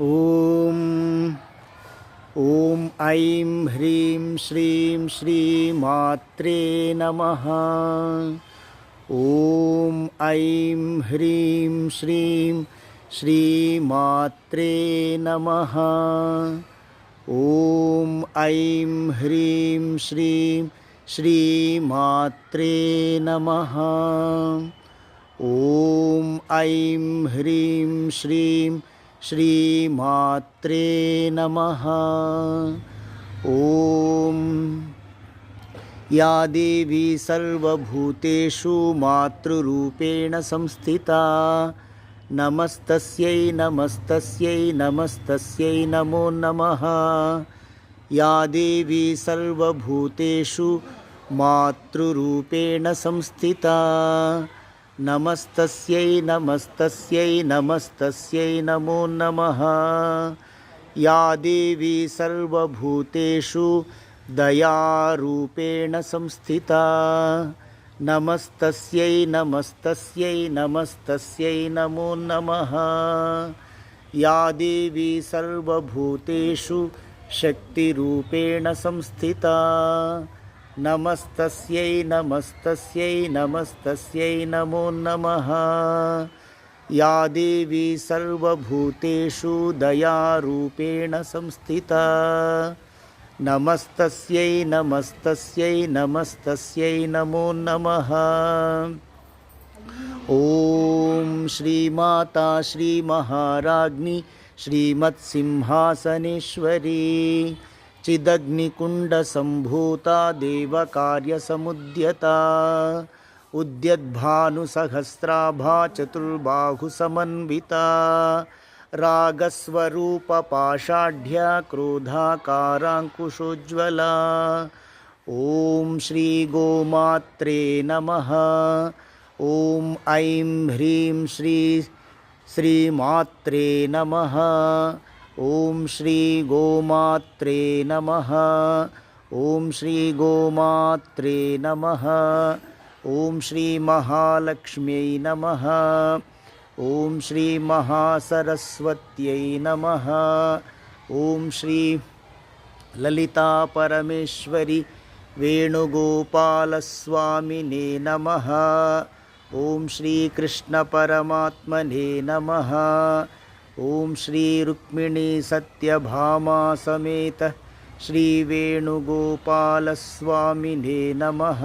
ಓಂ ಓಂ ಐಂ ಹ್ರೀಂ ಶ್ರೀಂ ಶ್ರೀ ಮಾತ್ರೇ ನಮಃ. ಓಂ ಐಂ ಹ್ರೀಂ ಶ್ರೀಂ ಶ್ರೀ ಮಾತ್ರೇ ನಮಃ. ಓಂ ಐಂ ಹ್ರೀಂ ಶ್ರೀಂ ಶ್ರೀ ಮಾತ್ರೇ ನಮಃ. ಓಂ ಐಂ ಹ್ರೀಂ ಶ್ರೀಂ ಶ್ರೀ ಮಾತ್ರೇ ನಮಃ. ಓಂ ಯಾ ದೇವಿ ಸರ್ವಭೂತೇಷು ಮಾತೃರೂಪೇಣ ಸಂಸ್ಥಿತಾ ನಮಸ್ತಸ್ಯೈ ನಮಸ್ತಸ್ಯೈ ನಮಸ್ತಸ್ಯೈ ನಮೋ ನಮಃ. ಯಾ ದೇವಿ ಸರ್ವಭೂತೇಷು ಮಾತೃರೂಪೇಣ ಸಂಸ್ಥಿತಾ ನಮಸ್ತಸ್ಯೈ ನಮಸ್ತಸ್ಯೈ ನಮಸ್ತಸ್ಯೈ ನಮೋ ನಮಃ. ಯಾ ದೇವಿ ಸರ್ವಭೂತೇಷು ದಯಾರೂಪೇಣ ಸಂಸ್ಥಿತಾ ನಮಸ್ತಸ್ಯೈ ನಮಸ್ತಸ್ಯೈ ನಮಸ್ತಸ್ಯೈ ನಮೋ ನಮಃ. ಯಾ ದೇವಿ ಸರ್ವಭೂತೇಷು ಶಕ್ತಿರೂಪೇಣ ಸಂಸ್ಥಿತಾ ನಮಸ್ತಸ್ಯೈ ನಮಸ್ತಸ್ಯೈ ನಮಸ್ತಸ್ಯೈ ನಮೋ ನಮಃ. ಯಾ ದೇವಿ ಸರ್ವಭೂತೇಷು ದಯಾರೂಪೇಣ ಸಂಸ್ಥಿತಾ ನಮಸ್ತಸ್ಯೈ ನಮಸ್ತಸ್ಯೈ ನಮಸ್ತಸ್ಯೈ ನಮೋ ನಮಃ. ಓಂ ಶ್ರೀಮಾತಾ ಶ್ರೀ ಮಹಾರಾಜ್ಞಿ ಶ್ರೀಮತ್ಸಿಂಹಾಸನೇಶ್ವರಿ ಚಿದಗ್ನಿಕುಂಡಸಂಭೂತಾ ದೇವಕಾರ್ಯಸಮುದ್ಯತಾ ಉದ್ಯದ್ಭಾನುಸಹಸ್ರಾಭಾ ಚತುರ್ಬಾಹುಸಮನ್ವಿತಾ ರಾಗಸ್ವರೂಪಪಾಷಾಢ್ಯ ಕ್ರೋಧಾಕಾರಾಂಕುಶೋಜ್ವಲಾ. ಓಂ ಶ್ರೀ ಗೋಮಾತ್ರೇ ನಮಃ. ಓಂ ಐಂ ಹ್ರೀಂ ಶ್ರೀ ಶ್ರೀ ಮಾತ್ರೇ ನಮಃ. ಓಂ ಶ್ರೀ ಗೋಮಾತ್ರೇ ನಮಃ. ಓಂ ಶ್ರೀ ಗೋಮಾತ್ರೇ ನಮಃ. ಓಂ ಶ್ರೀ ಮಹಾಲಕ್ಷ್ಮ್ಯೈ ನಮಃ. ಓಂ ಶ್ರೀ ಮಹಾಸರಸ್ವತ್ಯೈ ನಮಃ. ಓಂ ಶ್ರೀ ಲಲಿತಾ ಪರಮೇಶ್ವರಿ ವೇಣುಗೋಪಾಲಸ್ವಾಮಿನೇ ನಮಃ. ಓಂ ಶ್ರೀ ಕೃಷ್ಣ ಪರಮಾತ್ಮನೇ ನಮಃ. ಓಂ ಶ್ರೀ ರುಕ್ಮಿಣೀ ಸತ್ಯಭಾಮಾ ಸಮೇತ ಶ್ರೀ ವೇಣುಗೋಪಾಲಸ್ವಾಮಿನೇ ನಮಃ.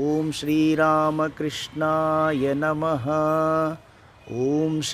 ಓಂ ಶ್ರೀರಾಮಕೃಷ್ಣಾಯ ನಮಃ. ಓಂ ಶ್ರೀ